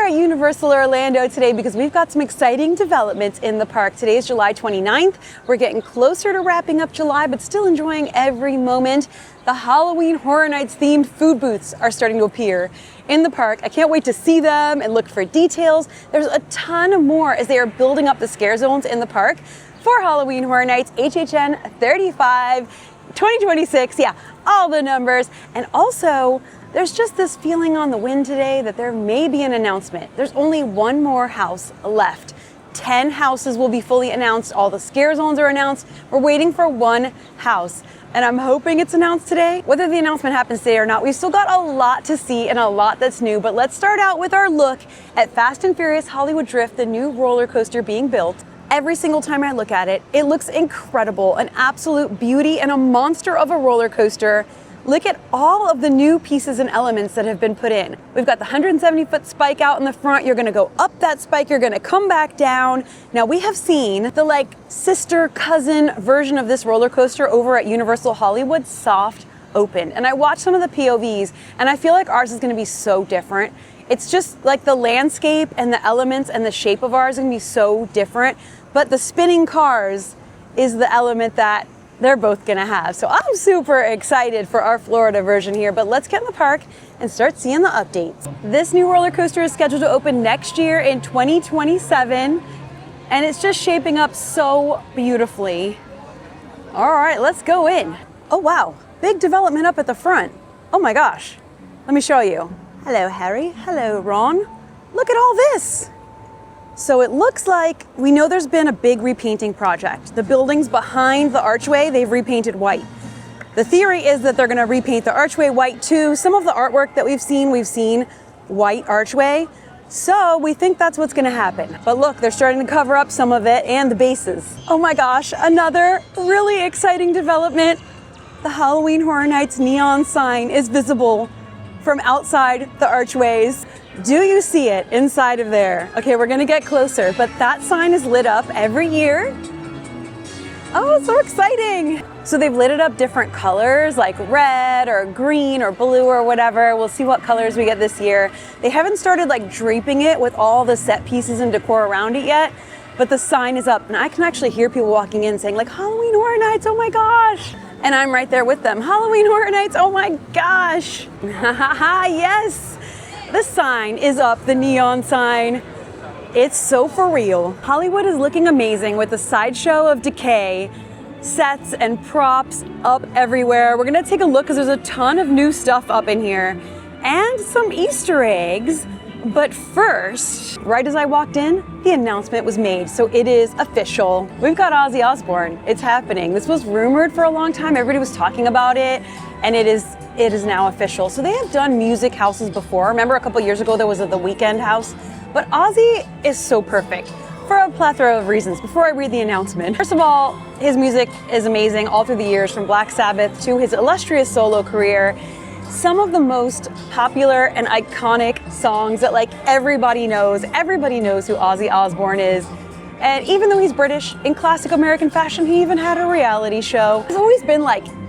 at Universal Orlando today because we've got some exciting developments in the park. Today is July 29th. We're getting closer to wrapping up July, but still enjoying every moment. The Halloween Horror Nights themed food booths are starting to appear in the park. I can't wait to see them and look for details. There's a ton more as they are building up the scare zones in the park for Halloween Horror Nights HHN 35 2026. Yeah, all the numbers. And also, there's just this feeling on the wind today that there may be an announcement. There's only one more house left. 10 houses will be fully announced. All the scare zones are announced. We're waiting for one house, and I'm hoping it's announced today. Whether the announcement happens today or not, we've still got a lot to see and a lot that's new. But let's start out with our look at Fast and Furious Hollywood Drift, the new roller coaster being built. Every single time I look at it, it looks incredible, an absolute beauty and a monster of a roller coaster. Look at all of the new pieces and elements that have been put in. We've got the 170-foot spike out in the front. You're gonna go up that spike, you're gonna come back down. Now we have seen the sister cousin version of this roller coaster over at Universal Hollywood Soft Open. And I watched some of the POVs and I feel like ours is gonna be so different. It's just like the landscape and the elements and the shape of ours is gonna be so different. But the spinning cars is the element that they're both gonna have. So I'm super excited for our Florida version here, but let's get in the park and start seeing the updates. This new roller coaster is scheduled to open next year in 2027, and it's just shaping up so beautifully. All right, let's go in. Oh wow, big development up at the front. Oh my gosh, let me show you. Hello, Harry. Hello, Ron. Look at all this. So it looks like we know there's been a big repainting project. The buildings behind the archway, they've repainted white. The theory is that they're gonna repaint the archway white too. Some of the artwork that we've seen white archway. So we think that's what's gonna happen. But look, they're starting to cover up some of it and the bases. Oh my gosh, another really exciting development. The Halloween Horror Nights neon sign is visible from outside the archways. Do you see it inside of there? Okay, we're gonna get closer, but that sign is lit up every year. Oh, so exciting. So they've lit it up different colors like red or green or blue or whatever. We'll see what colors we get this year. They haven't started draping it with all the set pieces and decor around it yet, but the sign is up and I can actually hear people walking in saying Halloween Horror Nights, oh my gosh. And I'm right there with them. Halloween Horror Nights, oh my gosh. Yes. The sign is up, the neon sign. It's so for real. Hollywood is looking amazing with the Sideshow of Decay sets and props up everywhere. We're gonna take a look because there's a ton of new stuff up in here and some Easter eggs. But first, right as I walked in, the announcement was made. So it is official. We've got Ozzy Osbourne. It's happening. This was rumored for a long time. Everybody was talking about it, and it is now official. So they have done music houses before. Remember a couple years ago there was the Weekend house? But Ozzy is so perfect for a plethora of reasons. Before I read the announcement, first of all, his music is amazing all through the years, from Black Sabbath to his illustrious solo career. Some of the most popular and iconic songs that everybody knows. Everybody knows who Ozzy Osbourne is. And even though he's British, in classic American fashion, he even had a reality show. He's always been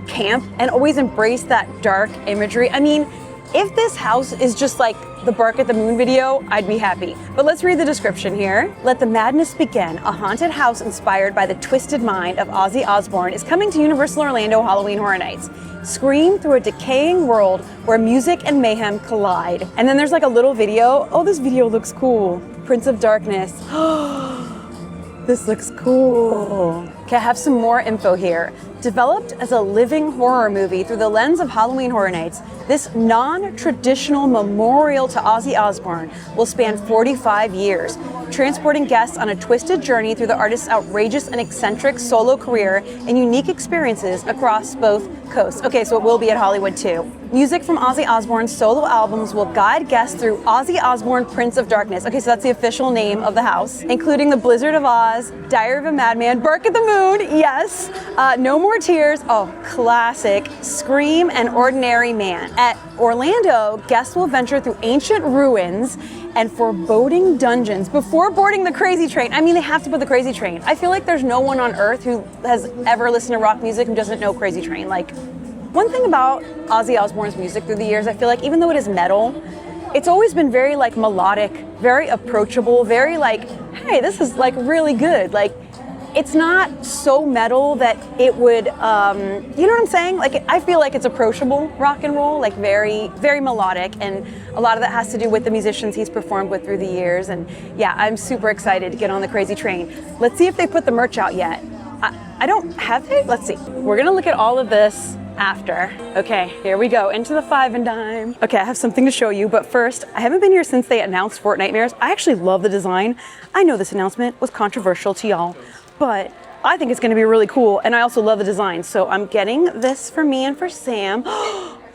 camp and always embraced that dark imagery. I mean, if this house is just the Bark at the Moon video, I'd be happy. But let's read the description here. Let the madness begin. A haunted house inspired by the twisted mind of Ozzy Osbourne is coming to Universal Orlando Halloween Horror Nights. Scream through a decaying world where music and mayhem collide. And then there's a little video. Oh, this video looks cool. Prince of Darkness. This looks cool. Okay, I have some more info here. Developed as a living horror movie through the lens of Halloween Horror Nights, this non-traditional memorial to Ozzy Osbourne will span 45 years, transporting guests on a twisted journey through the artist's outrageous and eccentric solo career and unique experiences across both coasts. Okay, so it will be at Hollywood too. Music from Ozzy Osbourne's solo albums will guide guests through Ozzy Osbourne, Prince of Darkness. Okay, so that's the official name of the house, including The Blizzard of Oz, Diary of a Madman, Bark at the Moon, yes, No More Tears, oh, classic, Scream, and Ordinary Man. At Orlando, guests will venture through ancient ruins and foreboding dungeons before boarding the Crazy Train. I mean, they have to put the Crazy Train. I feel like there's no one on earth who has ever listened to rock music who doesn't know Crazy Train. One thing about Ozzy Osbourne's music through the years, I feel like even though it is metal, it's always been very like melodic, very approachable, very like, hey, this is like really good. Like, it's not so metal that it would, you know what I'm saying? Like, I feel like it's approachable rock and roll, like very, very melodic. And a lot of that has to do with the musicians he's performed with through the years. And yeah, I'm super excited to get on the crazy train. Let's see if they put the merch out yet. I don't have it. Let's see. We're gonna look at all of this after. Okay, here we go, into the 5 and dime. Okay, I have something to show you, but first, I haven't been here since they announced Fortnitemares. I actually love the design. I know this announcement was controversial to y'all, but I think it's gonna be really cool, and I also love the design. So I'm getting this for me and for Sam.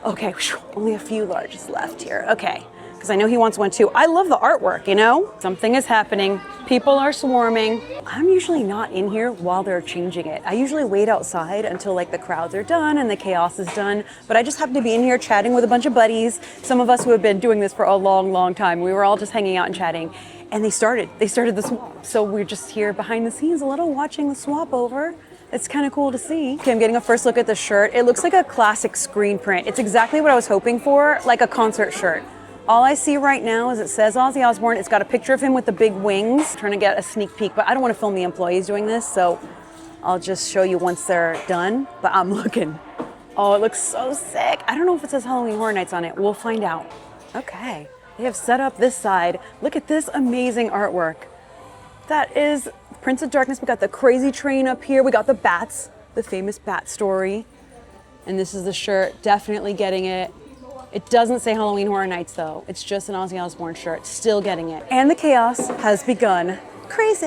Okay, only a few larges left here. Okay, because I know he wants one too. I love the artwork, you know? Something is happening. People are swarming. I'm usually not in here while they're changing it. I usually wait outside until like the crowds are done and the chaos is done. But I just happen to be in here chatting with a bunch of buddies. Some of us who have been doing this for a long, long time. We were all just hanging out and chatting. And they started the swap. So we're just here behind the scenes a little watching the swap over. It's kind of cool to see. Okay, I'm getting a first look at the shirt. It looks like a classic screen print. It's exactly what I was hoping for, like a concert shirt. All I see right now is it says Ozzy Osbourne. It's got a picture of him with the big wings. I'm trying to get a sneak peek, but I don't want to film the employees doing this, so I'll just show you once they're done. But I'm looking. Oh, it looks so sick. I don't know if it says Halloween Horror Nights on it. We'll find out. Okay, they have set up this side. Look at this amazing artwork. That is Prince of Darkness. We got the crazy train up here. We got the bats, the famous bat story. And this is the shirt, definitely getting it. It doesn't say Halloween Horror Nights though. It's just an Ozzy Osbourne shirt, still getting it. And the chaos has begun. Crazy,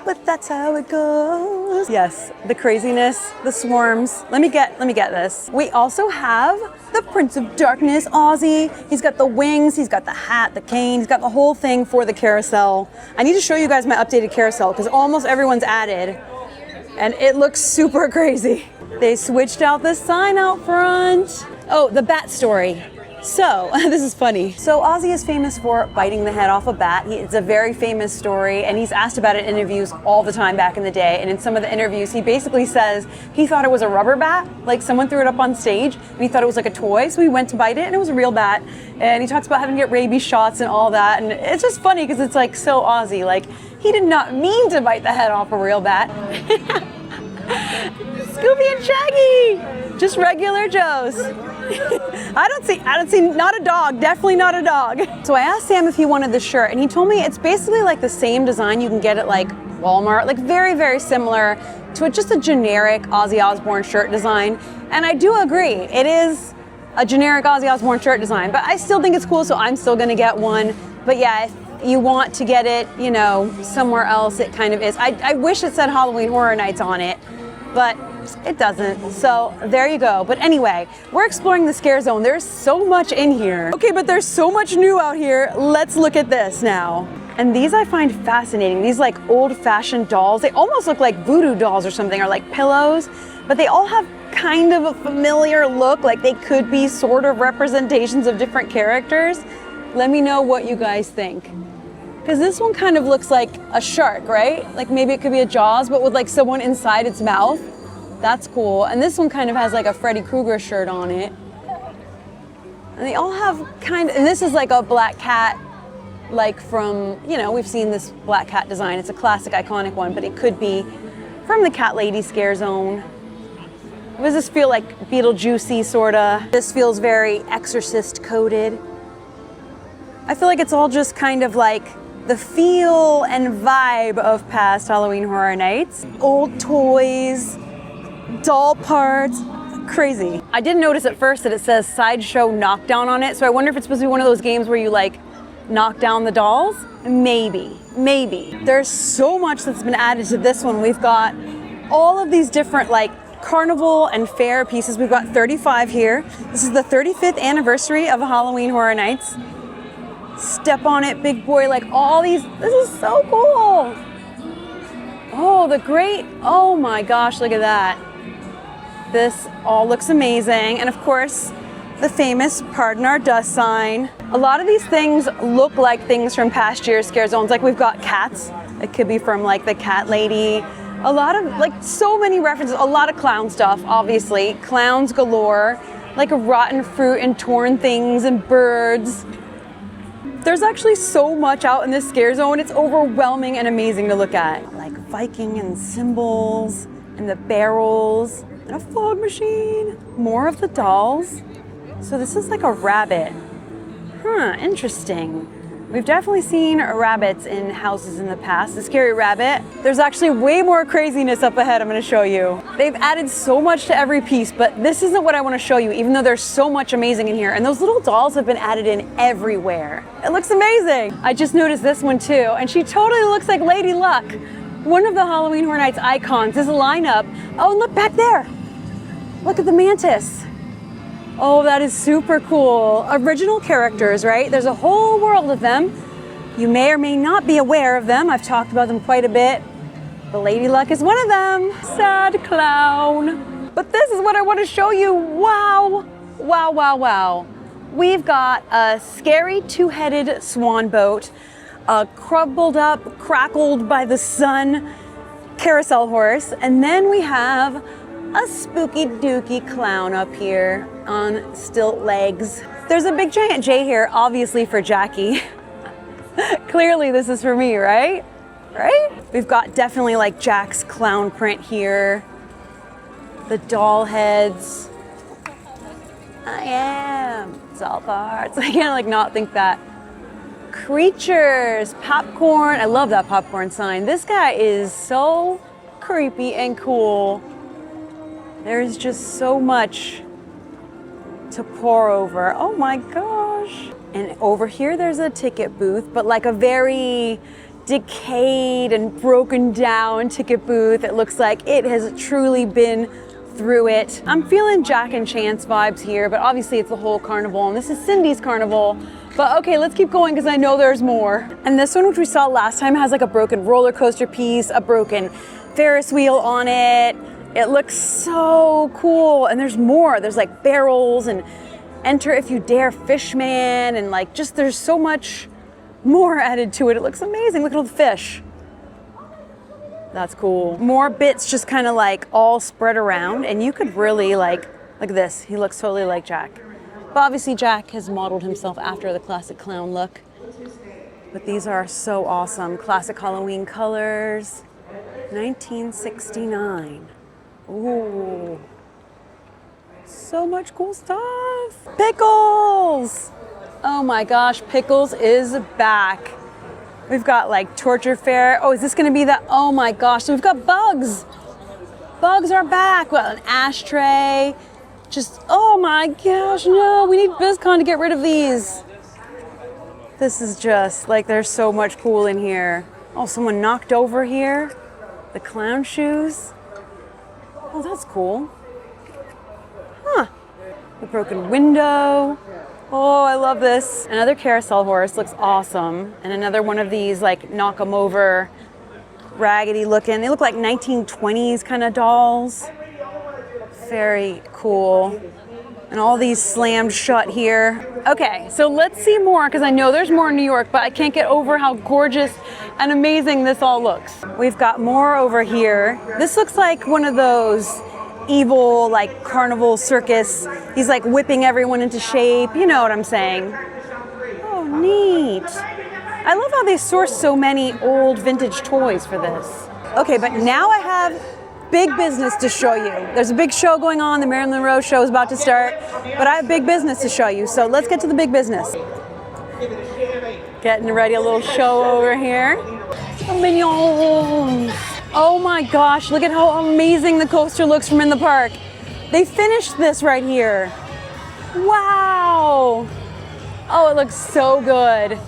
but that's how it goes. Yes, the craziness, the swarms. Let me get this. We also have the Prince of Darkness, Ozzy. He's got the wings, he's got the hat, the cane, he's got the whole thing for the carousel. I need to show you guys my updated carousel because almost everyone's added and it looks super crazy. They switched out the sign out front. Oh, the bat story. So, this is funny. So Ozzy is famous for biting the head off a bat. It's a very famous story, and he's asked about it in interviews all the time back in the day. And in some of the interviews, he basically says he thought it was a rubber bat, like someone threw it up on stage, and he thought it was like a toy, so he went to bite it, and it was a real bat. And he talks about having to get rabies shots and all that, and it's just funny because it's like so Ozzy. Like, he did not mean to bite the head off a real bat. Scooby and Shaggy, just regular Joes. I don't see, not a dog, definitely not a dog. So I asked Sam if he wanted this shirt, and he told me it's basically like the same design you can get at like Walmart, like very, very similar to just a generic Ozzy Osbourne shirt design. And I do agree, it is a generic Ozzy Osbourne shirt design, but I still think it's cool, so I'm still gonna get one. But yeah, if you want to get it, you know, somewhere else, it kind of is. I wish it said Halloween Horror Nights on it, but it doesn't, so there you go. But anyway, we're exploring the scare zone. There's so much in here. Okay, but there's so much new out here. Let's look at this now. And these I find fascinating. These like old-fashioned dolls. They almost look like voodoo dolls or something, or like pillows, but they all have kind of a familiar look, like they could be sort of representations of different characters. Let me know what you guys think. Because this one kind of looks like a shark, right? Like maybe it could be a Jaws, but with like someone inside its mouth. That's cool. And this one kind of has like a Freddy Krueger shirt on it. And they all have kind of, and this is like a black cat, like from, you know, we've seen this black cat design. It's a classic, iconic one, but it could be from the Cat Lady Scare Zone. Does this feel like Beetlejuicy, sorta? This feels very Exorcist coded. I feel like it's all just kind of like the feel and vibe of past Halloween Horror Nights. Old toys, doll parts, crazy. I did notice at first that it says Sideshow Knockdown on it, so I wonder if it's supposed to be one of those games where you like knock down the dolls? Maybe. There's so much that's been added to this one. We've got all of these different like carnival and fair pieces. We've got 35 here. This is the 35th anniversary of Halloween Horror Nights. Step on it, big boy, like all these, this is so cool. Oh, the great, oh my gosh, look at that. This all looks amazing. And of course, the famous Pardon Our Dust sign. A lot of these things look like things from past year's scare zones. Like we've got cats. It could be from like the Cat Lady. A lot of, like so many references, a lot of clown stuff, obviously. Clowns galore, like rotten fruit and torn things and birds. There's actually so much out in this scare zone. It's overwhelming and amazing to look at. Like Viking and symbols and the barrels and a fog machine. More of the dolls. So this is like a rabbit. Huh, interesting. We've definitely seen rabbits in houses in the past. The scary rabbit. There's actually way more craziness up ahead I'm gonna show you. They've added so much to every piece, but this isn't what I wanna show you, even though there's so much amazing in here. And those little dolls have been added in everywhere. It looks amazing. I just noticed this one too, and she totally looks like Lady Luck. One of the Halloween Horror Nights icons is a lineup. Oh, and look back there. Look at the mantis. Oh, that is super cool. Original characters, right? There's a whole world of them. You may or may not be aware of them. I've talked about them quite a bit. But Lady Luck is one of them. Sad clown. But this is what I want to show you. Wow. Wow, wow, wow. We've got a scary two-headed swan boat, a crumbled up, crackled by the sun carousel horse, and then we have a spooky dooky clown up here on stilt legs. There's a big giant J here, obviously for Jackie. Clearly this is for me, right? Right? We've got definitely like Jack's clown print here. The doll heads. I am. It's all parts. I can't like not think that. Creatures, popcorn. I love that popcorn sign. This guy is so creepy and cool. There's just so much to pour over. Oh my gosh. And over here there's a ticket booth, but like a very decayed and broken down ticket booth. It looks like it has truly been through it. I'm feeling Jack and Chance vibes here, but obviously it's the whole carnival, and this is Cindy's carnival. But okay, let's keep going because I know there's more. And this one, which we saw last time, has like a broken roller coaster piece, a broken Ferris wheel on it. It looks so cool, and there's more. There's like barrels and Enter If You Dare Fishman, and like just there's so much more added to it. It looks amazing. Look at all the fish. That's cool. More bits just kind of like all spread around, and you could really like, look at this. He looks totally like Jack. But obviously Jack has modeled himself after the classic clown look. But these are so awesome. Classic Halloween colors. 1969. Ooh, so much cool stuff. Pickles! Oh my gosh, Pickles is back. We've got like Torture Fair. Oh, is this gonna be that? Oh my gosh, so we've got Bugs. Bugs are back. Well, an ashtray. Just, oh my gosh, no, we need BizCon to get rid of these. This is just like, there's so much cool in here. Oh, someone knocked over here. The clown shoes. Oh, that's cool. Huh. The broken window. Oh, I love this. Another carousel horse, looks awesome. And another one of these like knock 'em over, raggedy looking. They look like 1920s kind of dolls. Very cool. And all these slammed shut here. Okay, so let's see more, because I know there's more in New York, but I can't get over how gorgeous and amazing this all looks. We've got more over here. This looks like one of those evil, like carnival circus. He's like whipping everyone into shape. You know what I'm saying. Oh, neat. I love how they source so many old vintage toys for this. Okay, but now I have big business to show you. There's a big show going on. The Marilyn Monroe show is about to start, but I have big business to show you. So let's get to the big business. Getting ready, a little show over here. Minions. Oh my gosh, look at how amazing the coaster looks from in the park. They finished this right here. Wow. Oh, it looks so good.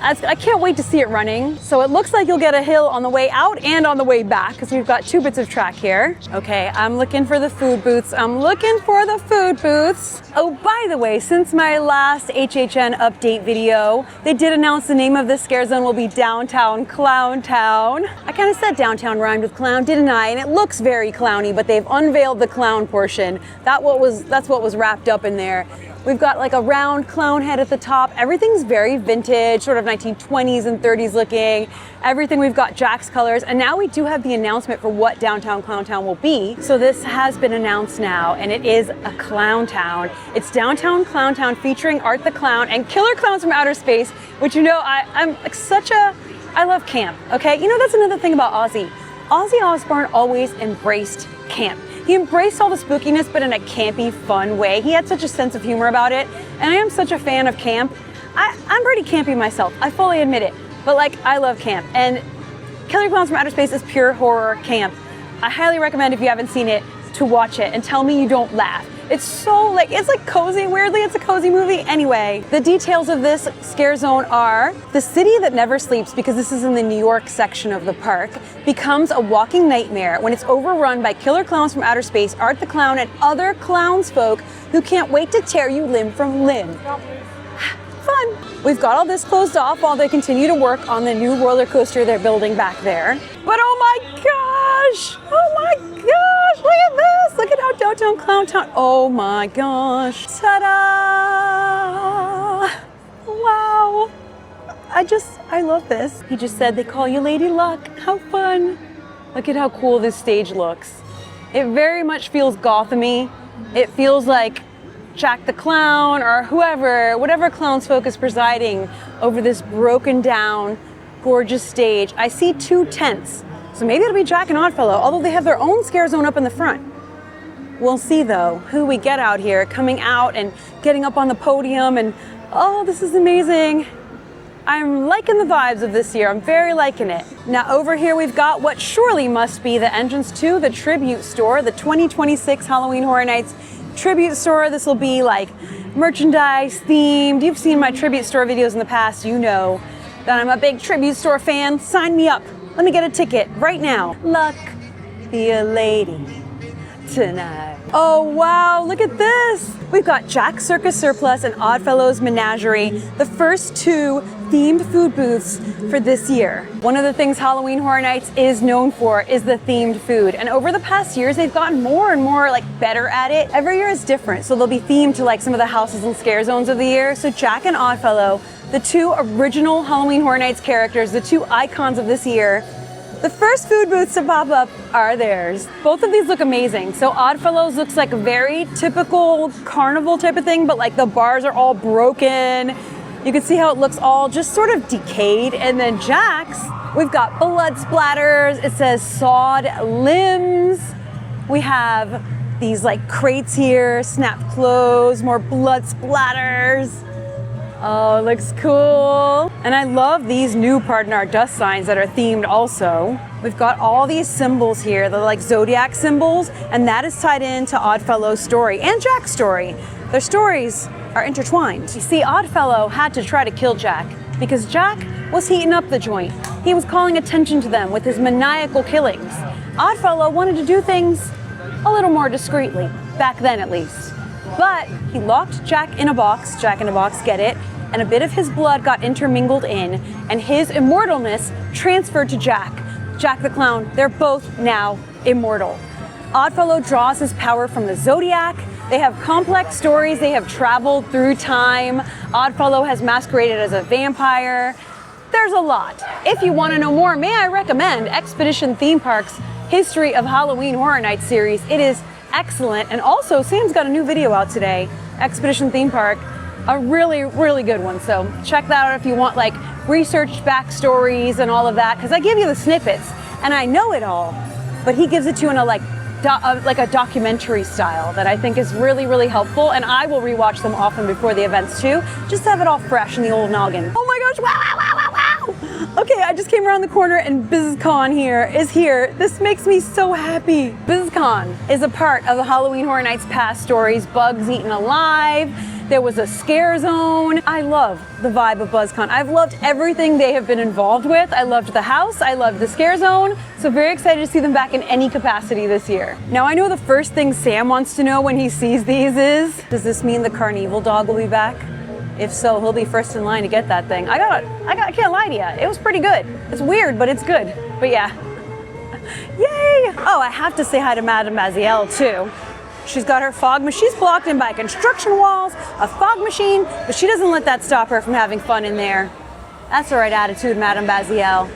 I can't wait to see it running. So it looks like you'll get a hill on the way out and on the way back, because we've got two bits of track here. Okay, I'm looking for the food booths. I'm looking for the food booths. Oh, by the way, since my last HHN update video, they did announce the name of this scare zone will be Downtown Clowntown. I kind of said downtown rhymed with clown, didn't I? And it looks very clowny, but they've unveiled the clown portion. That's what was wrapped up in there. We've got like a round clown head at the top. Everything's very vintage, sort of 1920s and 30s looking. Everything, we've got Jack's colors. And now we do have the announcement for what Downtown Clowntown will be. So this has been announced now, and it is a clown town. It's Downtown Clowntown featuring Art the Clown and Killer Klowns from Outer Space, which, you know, I'm like I love camp, okay? You know, that's another thing about Ozzy. Ozzy Osbourne always embraced camp. He embraced all the spookiness, but in a campy, fun way. He had such a sense of humor about it, and I am such a fan of camp. I'm pretty campy myself, I fully admit it, but like, I love camp, and Killer Klowns from Outer Space is pure horror camp. I highly recommend, if you haven't seen it, to watch it and tell me you don't laugh. It's so like, it's like cozy, weirdly it's a cozy movie. Anyway, the details of this scare zone are: the city that never sleeps, because this is in the New York section of the park, becomes a walking nightmare when it's overrun by Killer Klowns from Outer Space, Art the Clown, and other clownsfolk who can't wait to tear you limb from limb. Fun. We've got all this closed off while they continue to work on the new roller coaster they're building back there. But oh my gosh! Oh my gosh! Look at this! Look at how Downtown Clowntown. Oh my gosh! Ta-da! Wow! I love this. He just said they call you Lady Luck. How fun! Look at how cool this stage looks. It very much feels Gotham-y. It feels like Jack the Clown or whatever clownsfolk is presiding over this broken down, gorgeous stage. I see 2 tents, so maybe it'll be Jack and Oddfellow, although they have their own scare zone up in the front. We'll see though who we get out here, coming out and getting up on the podium, and oh, this is amazing. I'm liking the vibes of this year. I'm very liking it. Now over here we've got what surely must be the entrance to the tribute store, the 2026 Halloween Horror Nights tribute store. This will be like merchandise themed. You've seen my tribute store videos in the past. You know that I'm a big tribute store fan. Sign me up. Let me get a ticket right now. Luck be a lady tonight. Oh wow, look at this. We've got Jack's Circus Surplus and Oddfellow's Menagerie, the first 2 themed food booths for this year. One of the things Halloween Horror Nights is known for is the themed food. And over the past years, they've gotten more and more like better at it. Every year is different. So they'll be themed to like some of the houses and scare zones of the year. So Jack and Oddfellow, the 2 original Halloween Horror Nights characters, the 2 icons of this year, the first food booths to pop up are theirs. Both of these look amazing. So Oddfellow's looks like a very typical carnival type of thing, but like the bars are all broken. You can see how it looks all just sort of decayed. And then Jack's, we've got blood splatters. It says sawed limbs. We have these like crates here, snapped clothes, more blood splatters. Oh, it looks cool. And I love these new Pardon Our Dust signs that are themed also. We've got all these symbols here, the like zodiac symbols, and that is tied into Oddfellow's story and Jack's story. Their stories are intertwined. You see, Oddfellow had to try to kill Jack because Jack was heating up the joint. He was calling attention to them with his maniacal killings. Oddfellow wanted to do things a little more discreetly, back then at least. But he locked Jack in a box, get it, and a bit of his blood got intermingled in, and his immortalness transferred to Jack. Jack the Clown, they're both now immortal. Oddfellow draws his power from the zodiac. They have complex stories, they have traveled through time. Oddfellow has masqueraded as a vampire. There's a lot. If you want to know more, may I recommend Expedition Theme Park's History of Halloween Horror Nights series. It is excellent. And also, Sam's got a new video out today, Expedition Theme Park, a really, really good one. So check that out if you want like researched backstories and all of that, because I give you the snippets and I know it all, but he gives it to you in a like a documentary style that I think is really, really helpful. And I will rewatch them often before the events too, just to have it all fresh in the old noggin. Oh my gosh, wow, wow, wow, wow, wow. Okay, I just came around the corner and BizCon is here. This makes me so happy. BizCon is a part of the Halloween Horror Nights past stories, Bugs Eaten Alive. There was a scare zone. I love the vibe of BuzzCon. I've loved everything they have been involved with. I loved the house, I loved the scare zone. So very excited to see them back in any capacity this year. Now I know the first thing Sam wants to know when he sees these is, does this mean the Carnival dog will be back? If so, he'll be first in line to get that thing. I can't lie to you. It was pretty good. It's weird, but it's good. But yeah. Yay! Oh, I have to say hi to Madame Maziel too. She's got her fog machine. She's blocked in by construction walls, a fog machine, but she doesn't let that stop her from having fun in there. That's the right attitude, Madame Bazielle.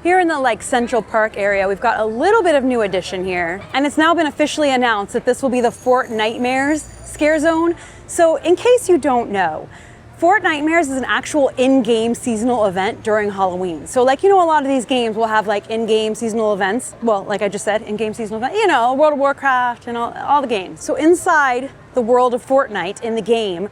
Here in the like Central Park area, we've got a little bit of new addition here. And it's now been officially announced that this will be the Fortnitemares scare zone. So in case you don't know, Fortnitemares is an actual in-game seasonal event during Halloween. So like, you know, a lot of these games will have like in-game seasonal events. Well, like I just said, in-game seasonal event, you know, World of Warcraft and all the games. So inside the world of Fortnite in the game,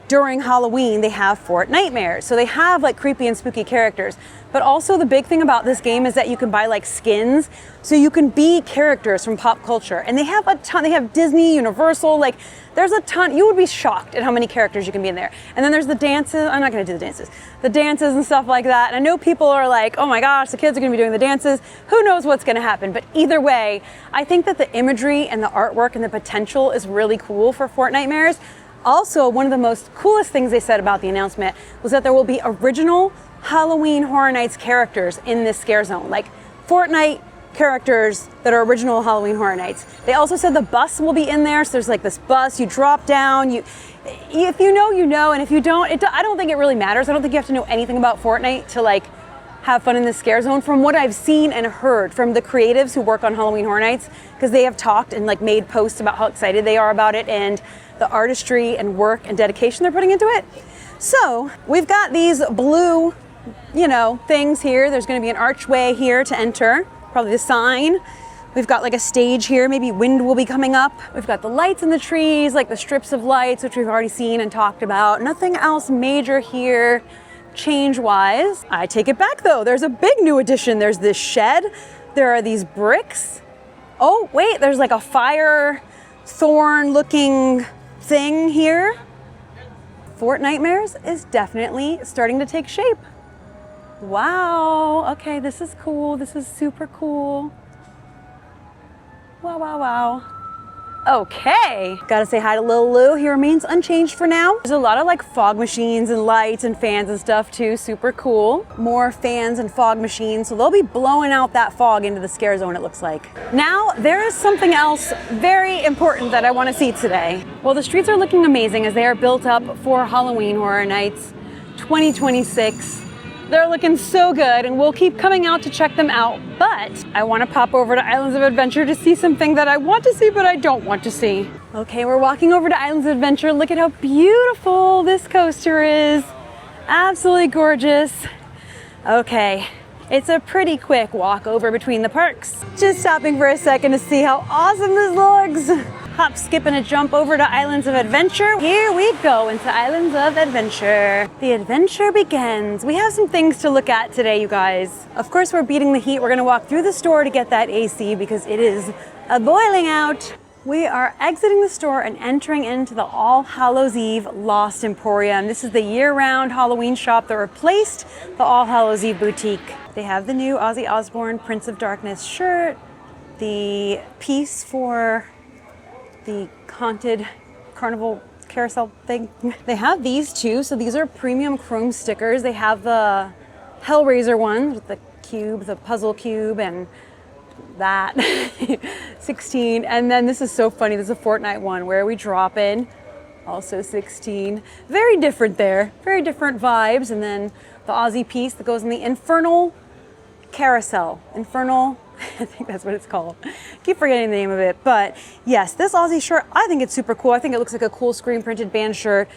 during Halloween, they have Fortnitemares. So they have like creepy and spooky characters. But also the big thing about this game is that you can buy like skins. So you can be characters from pop culture. And they have a ton, they have Disney, Universal, like there's a ton. You would be shocked at how many characters you can be in there. And then there's the dances. I'm not gonna do the dances. The dances and stuff like that. And I know people are like, oh my gosh, the kids are gonna be doing the dances. Who knows what's gonna happen? But either way, I think that the imagery and the artwork and the potential is really cool for Fortnitemares. Also, one of the most coolest things they said about the announcement was that there will be original Halloween Horror Nights characters in this scare zone, like Fortnite characters that are original Halloween Horror Nights. They also said the bus will be in there, so there's like this bus, you drop down, if you know, you know, and if you don't, I don't think it really matters. I don't think you have to know anything about Fortnite to like have fun in this scare zone. From what I've seen and heard from the creatives who work on Halloween Horror Nights, because they have talked and like made posts about how excited they are about it and the artistry and work and dedication they're putting into it. So we've got these blue, you know, things here. There's going to be an archway here to enter, probably the sign. We've got like a stage here, maybe wind will be coming up. We've got the lights in the trees, like the strips of lights, which we've already seen and talked about. Nothing else major here change-wise. I take it back though. There's a big new addition. There's this shed. There are these bricks. Oh, wait, there's like a fire thorn looking thing here. Fortnitemares is definitely starting to take shape. Wow, okay, this is cool. This is super cool. Wow, wow, wow. Okay, gotta say hi to Lil Lou. He remains unchanged for now. There's a lot of like fog machines and lights and fans and stuff too, super cool. More fans and fog machines, so they'll be blowing out that fog into the scare zone, it looks like. Now, there is something else very important that I wanna see today. Well, the streets are looking amazing as they are built up for Halloween Horror Nights 2026. They're looking so good and we'll keep coming out to check them out, but I want to pop over to Islands of Adventure to see something that I want to see but I don't want to see. Okay, we're walking over to Islands of Adventure. Look at how beautiful this coaster is. Absolutely gorgeous. Okay, it's a pretty quick walk over between the parks. Just stopping for a second to see how awesome this looks. Hop, skip, and a jump over to Islands of Adventure. Here we go into Islands of Adventure. The adventure begins. We have some things to look at today, you guys. Of course, we're beating the heat. We're gonna walk through the store to get that AC because it is boiling out. We are exiting the store and entering into the All Hallows Eve Lost Emporium. This is the year-round Halloween shop that replaced the All Hallows Eve boutique. They have the new Ozzy Osbourne Prince of Darkness shirt, the piece for the haunted carnival carousel thing. They have these too, so these are premium chrome stickers. They have the Hellraiser one with the cube, the puzzle cube, and that 16. And then this is so funny, this is a Fortnite one, Where We Drop In, also 16. Very different there, very different vibes. And then the Ozzy piece that goes in the Infernal Carousel. Infernal, I think that's what it's called. Keep forgetting the name of it. But yes, this Ozzy shirt, I think it's super cool. I think it looks like a cool screen printed band shirt.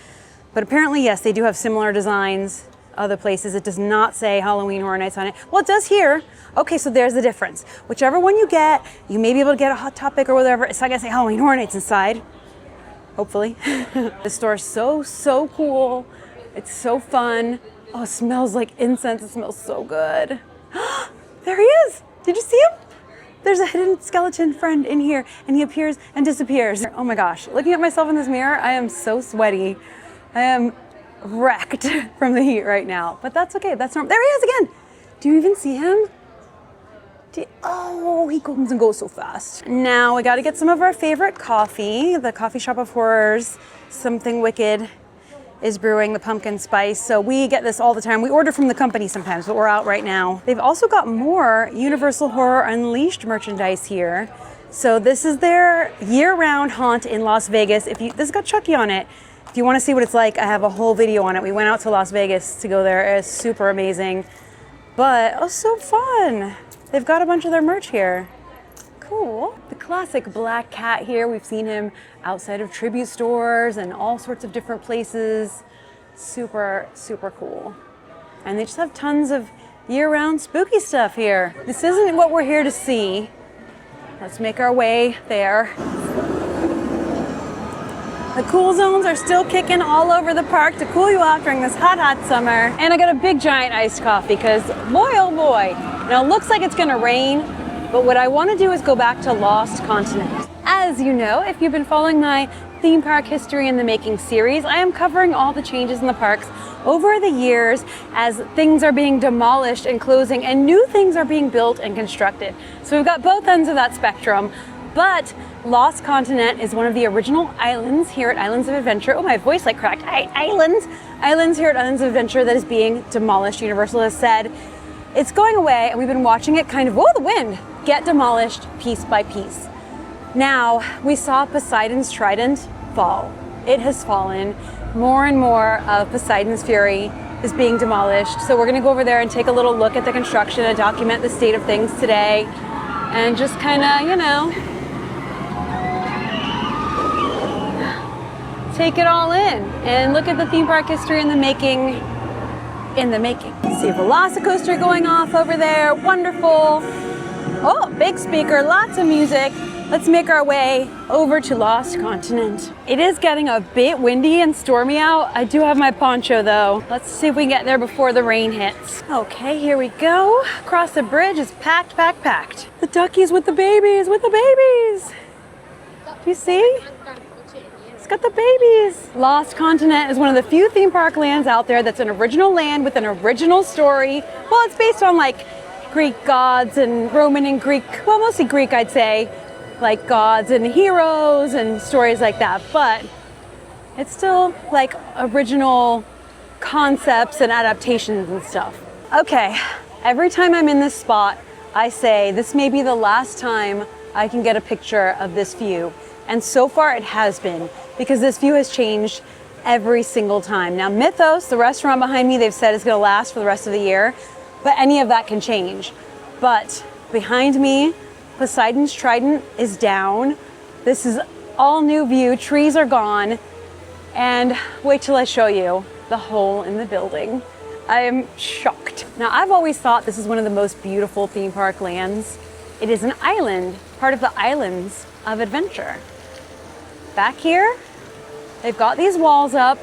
But apparently, yes, they do have similar designs other places. It does not say Halloween Horror Nights on it. Well, it does here. Okay, so there's the difference. Whichever one you get, you may be able to get a Hot Topic or whatever. It's not gonna say Halloween Horror Nights inside. Hopefully. The store is so cool. It's so fun. Oh, it smells like incense. It smells so good. There he is. Did you see him? There's a hidden skeleton friend in here and he appears and disappears. Oh my gosh, looking at myself in this mirror, I am so sweaty. I am wrecked from the heat right now, but that's okay, that's normal. There he is again. Do you even see him? Oh, he comes and goes so fast. Now we gotta get some of our favorite coffee. The Coffee Shop of Horrors, Something Wicked is brewing the pumpkin spice. So we get this all the time. We order from the company sometimes, but we're out right now. They've also got more Universal Horror Unleashed merchandise here. So this is their year-round haunt in Las Vegas. This has got Chucky on it. If you want to see what it's like, I have a whole video on it. We went out to Las Vegas to go there. It's super amazing. But, oh, so fun. They've got a bunch of their merch here. Cool. The classic black cat here. We've seen him outside of tribute stores and all sorts of different places. Super, super cool. And they just have tons of year-round spooky stuff here. This isn't what we're here to see. Let's make our way there. The cool zones are still kicking all over the park to cool you off during this hot, hot summer. And I got a big giant iced coffee because boy, oh boy. Now it looks like it's gonna rain, but what I wanna do is go back to Lost Continent. As you know, if you've been following my theme park history in the making series, I am covering all the changes in the parks over the years as things are being demolished and closing and new things are being built and constructed. So we've got both ends of that spectrum, but Lost Continent is one of the original islands here at Islands of Adventure. Oh, my voice like cracked. Islands here at Islands of Adventure that is being demolished. Universal has said it's going away, and we've been watching it kind of, whoa, the wind, get demolished piece by piece. Now, we saw Poseidon's trident fall. It has fallen. More and more of Poseidon's fury is being demolished. So we're gonna go over there and take a little look at the construction and document the state of things today and just kinda, you know, take it all in and look at the theme park history in the making. See a Velocicoaster going off over there, wonderful. Oh, big speaker, lots of music. Let's make our way over to Lost Continent. It is getting a bit windy and stormy out. I do have my poncho though. Let's see if we can get there before the rain hits. Okay, here we go. Across the bridge is packed, packed, packed. The duckies with the babies, Do you see? It's got the babies. Lost Continent is one of the few theme park lands out there that's an original land with an original story. Well, it's based on like Greek gods and Roman and Greek, well, mostly Greek, I'd say, like gods and heroes and stories like that, but it's still like original concepts and adaptations and stuff. Okay, every time I'm in this spot, I say this may be the last time I can get a picture of this view. And so far it has been, because this view has changed every single time. Now Mythos, the restaurant behind me, they've said is gonna last for the rest of the year, but any of that can change. But behind me, Poseidon's trident is down. This is all new view, trees are gone, and wait till I show you the hole in the building. I am shocked. Now, I've always thought this is one of the most beautiful theme park lands. It is an island, part of the Islands of Adventure. Back here, they've got these walls up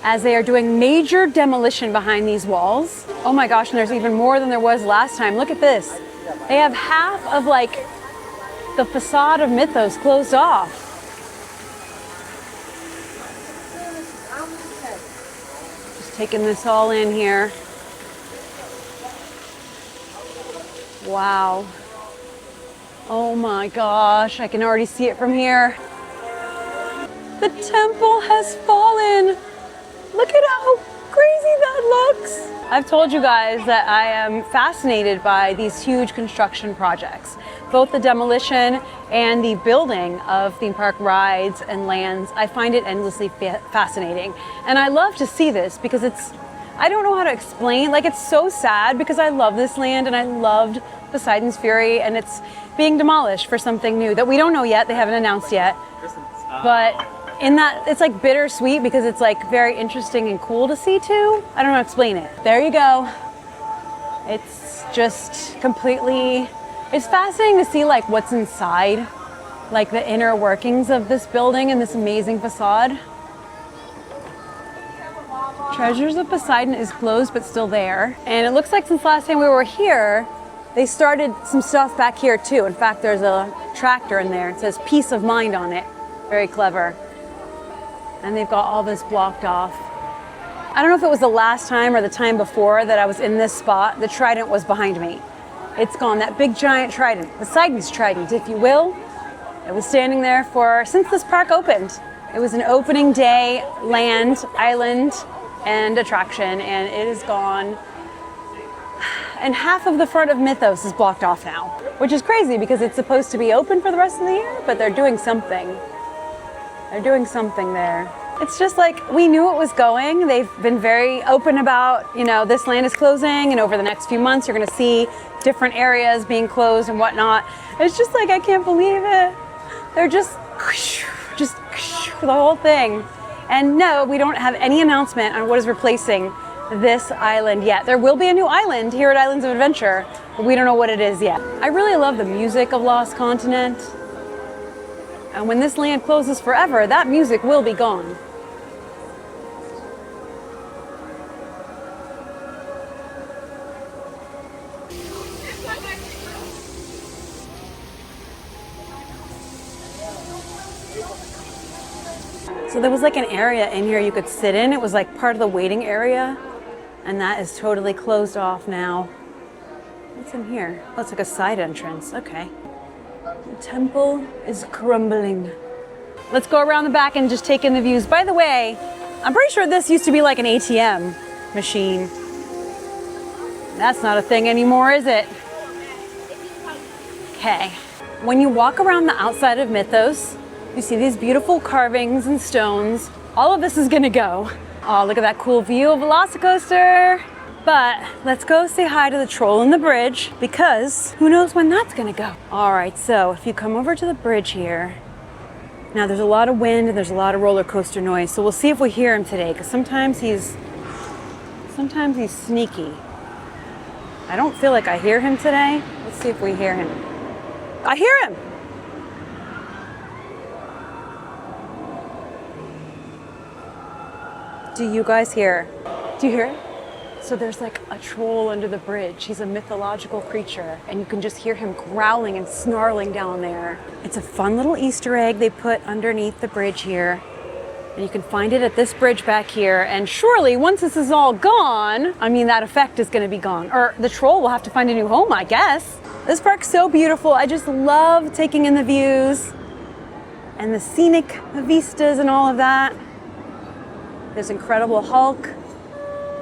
as they are doing major demolition behind these walls. Oh my gosh, and there's even more than there was last time. Look at this. They have half of like the facade of Mythos closed off. Just taking this all in here. Wow. Oh my gosh, I can already see it from here. The temple has fallen. Look at how crazy that looks. I've told you guys that I am fascinated by these huge construction projects, both the demolition and the building of theme park rides and lands. I find it endlessly fascinating. And I love to see this because I don't know how to explain, like it's so sad because I love this land and I loved Poseidon's Fury and it's being demolished for something new that we don't know yet, they haven't announced yet. But in that, it's like bittersweet because it's like very interesting and cool to see too. I don't know how to explain it. There you go. It's just completely, it's fascinating to see like what's inside, like the inner workings of this building and this amazing facade. Treasures of Poseidon is closed but still there. And it looks like since last time we were here, they started some stuff back here too. In fact, there's a tractor in there. It says Peace of Mind on it. Very clever. And they've got all this blocked off. I don't know if it was the last time or the time before that I was in this spot. The trident was behind me. It's gone, that big giant trident, Poseidon's trident, if you will. It was standing there since this park opened. It was an opening day land, island, and attraction, and it is gone. And half of the front of Mythos is blocked off now, which is crazy because it's supposed to be open for the rest of the year, but they're doing something. They're doing something there. It's just like, we knew it was going. They've been very open about, you know, this land is closing, and over the next few months, you're gonna see different areas being closed and whatnot. It's just like, I can't believe it. They're just the whole thing. And no, we don't have any announcement on what is replacing this island yet. There will be a new island here at Islands of Adventure, but we don't know what it is yet. I really love the music of Lost Continent. And when this land closes forever, that music will be gone. So there was like an area in here you could sit in. It was like part of the waiting area, and that is totally closed off now. What's in here? Oh, it's like a side entrance. Okay. The temple is crumbling. Let's go around the back and just take in the views. By the way, I'm pretty sure this used to be like an ATM machine. That's not a thing anymore, is it? Okay. When you walk around the outside of Mythos, you see these beautiful carvings and stones. All of this is gonna go. Oh, look at that cool view of Velocicoaster. But let's go say hi to the troll in the bridge, because who knows when that's gonna go. All right, so if you come over to the bridge here, now there's a lot of wind and there's a lot of roller coaster noise, so we'll see if we hear him today, because sometimes he's sneaky. I don't feel like I hear him today. Let's see if we hear him. I hear him! Do you guys hear? Do you hear it? So there's like a troll under the bridge. He's a mythological creature, and you can just hear him growling and snarling down there. It's a fun little Easter egg they put underneath the bridge here. And you can find it at this bridge back here. And surely once this is all gone, I mean, that effect is gonna be gone. Or the troll will have to find a new home, I guess. This park's so beautiful. I just love taking in the views and the scenic vistas and all of that. This Incredible Hulk,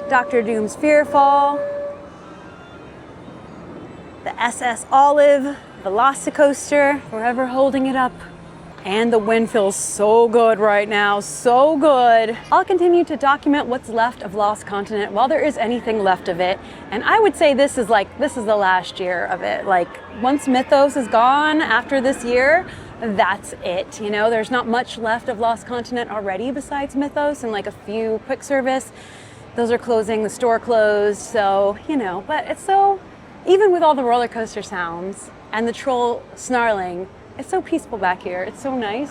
Dr. Doom's Fearfall, the SS Olive, Velocicoaster, forever holding it up. And the wind feels so good right now, so good. I'll continue to document what's left of Lost Continent while there is anything left of it. And I would say this is the last year of it. Like, once Mythos is gone after this year, that's it. You know, there's not much left of Lost Continent already besides Mythos and like a few quick service. Those are closing, the store closed, so, you know, but it's so, even with all the roller coaster sounds and the troll snarling, it's so peaceful back here. It's so nice.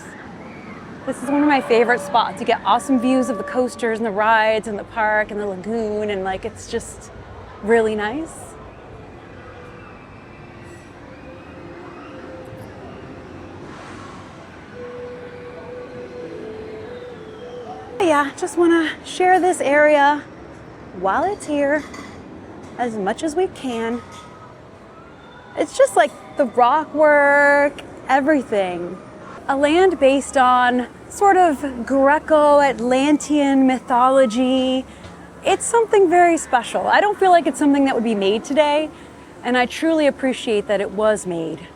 This is one of my favorite spots. You get awesome views of the coasters and the rides and the park and the lagoon, and like, it's just really nice. Yeah, just want to share this area while it's here as much as we can. It's just like the rock work, everything. A land based on sort of Greco-Atlantean mythology. It's something very special. I don't feel like it's something that would be made today, and I truly appreciate that it was made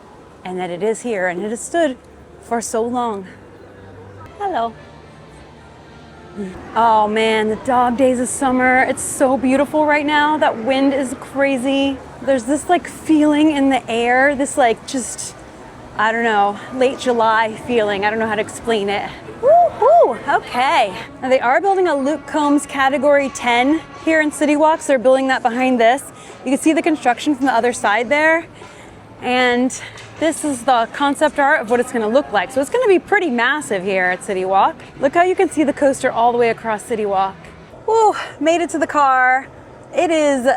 and that it is here and it has stood for so long. Hello. Oh man, the dog days of summer. It's so beautiful right now. That wind is crazy. There's this like feeling in the air, this like just, I don't know, late July feeling. I don't know how to explain it. Woo-hoo, okay. Now they are building a Luke Combs Category 10 here in City Walk, so they're building that behind this. You can see the construction from the other side there. And this is the concept art of what it's gonna look like. So it's gonna be pretty massive here at City Walk. Look how you can see the coaster all the way across City Walk. Woo, made it to the car. It is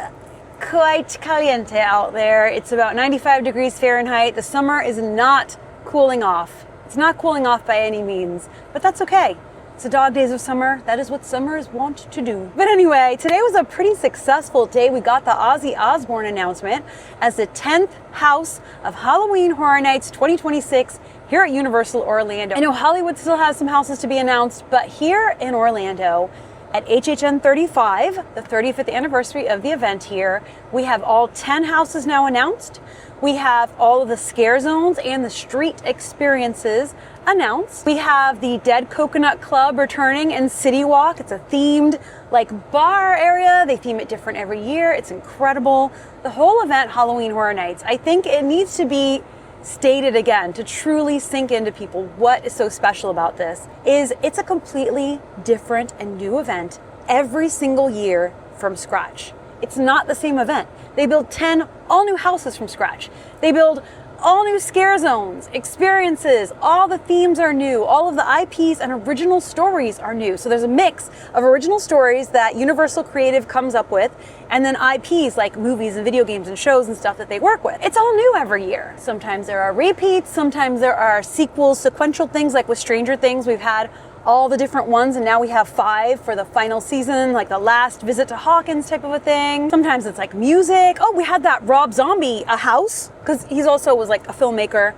quite caliente out there. It's about 95 degrees Fahrenheit. The summer is not cooling off. It's not cooling off by any means, but that's okay. It's the dog days of summer. That is what summers want to do. But anyway, today was a pretty successful day. We got the Ozzy Osbourne announcement as the 10th house of Halloween Horror Nights 2026 here at Universal Orlando. I know Hollywood still has some houses to be announced, but here in Orlando, at HHN 35, the 35th anniversary of the event here. We have all 10 houses now announced. We have all of the scare zones and the street experiences announced. We have the Dead Coconut Club returning in City Walk. It's a themed like bar area. They theme it different every year. It's incredible. The whole event, Halloween Horror Nights, I think it needs to be stated again to truly sink into people what is so special about this is it's a completely different and new event every single year from scratch. It's not the same event. They build 10 all new houses from scratch. They build all new scare zones, experiences, all the themes are new, all of the IPs and original stories are new. So there's a mix of original stories that Universal Creative comes up with, and then IPs like movies and video games and shows and stuff that they work with. It's all new every year. Sometimes there are repeats, sometimes there are sequels, sequential things like with Stranger Things. We've had all the different ones, and now we have 5 for the final season, like the last visit to Hawkins type of a thing. Sometimes it's like music. Oh, we had that Rob Zombie a house, because he's also was like a filmmaker.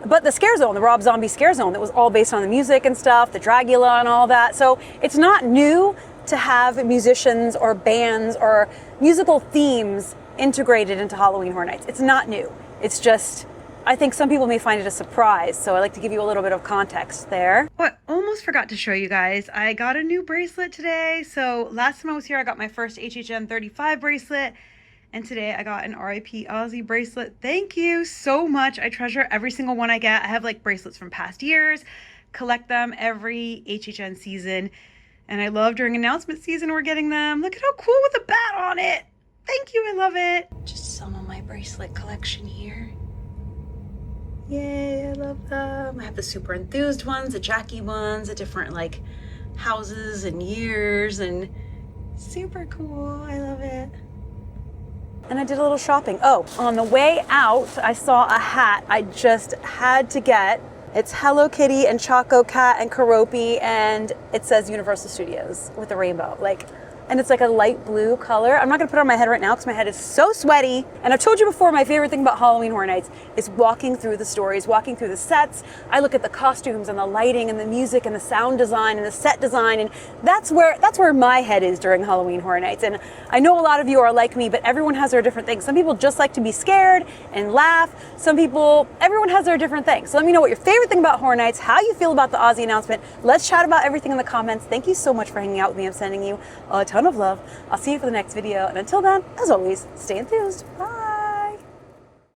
But the scare zone, the Rob Zombie scare zone, that was all based on the music and stuff, the Dragula and all that. So it's not new to have musicians or bands or musical themes integrated into Halloween Horror Nights. It's not new. It's just, I think some people may find it a surprise, so I like to give you a little bit of context there. Oh, I almost forgot to show you guys. I got a new bracelet today. So last time I was here, I got my first HHN 35 bracelet, and today I got an RIP Ozzy bracelet. Thank you so much. I treasure every single one I get. I have like bracelets from past years, collect them every HHN season, and I love during announcement season we're getting them. Look at how cool with the bat on it. Thank you, I love it. Just some of my bracelet collection here. Yay, I love them. I have the super enthused ones, the Jackie ones, the different like houses and years, and super cool. I love it. And I did a little shopping. Oh, on the way out, I saw a hat I just had to get. It's Hello Kitty and Choco Cat and Karopi, and it says Universal Studios with a rainbow. And it's like a light blue color. I'm not gonna put it on my head right now because my head is so sweaty. And I've told you before, my favorite thing about Halloween Horror Nights is walking through the stories, walking through the sets. I look at the costumes and the lighting and the music and the sound design and the set design, and that's where my head is during Halloween Horror Nights. And I know a lot of you are like me, but everyone has their different things. Some people just like to be scared and laugh. Some people, everyone has their different things. So let me know what your favorite thing about Horror Nights, how you feel about the Ozzy announcement. Let's chat about everything in the comments. Thank you so much for hanging out with me. I'm sending you a ton of love. I'll see you for the next video, and until then, as always, stay enthused. Bye.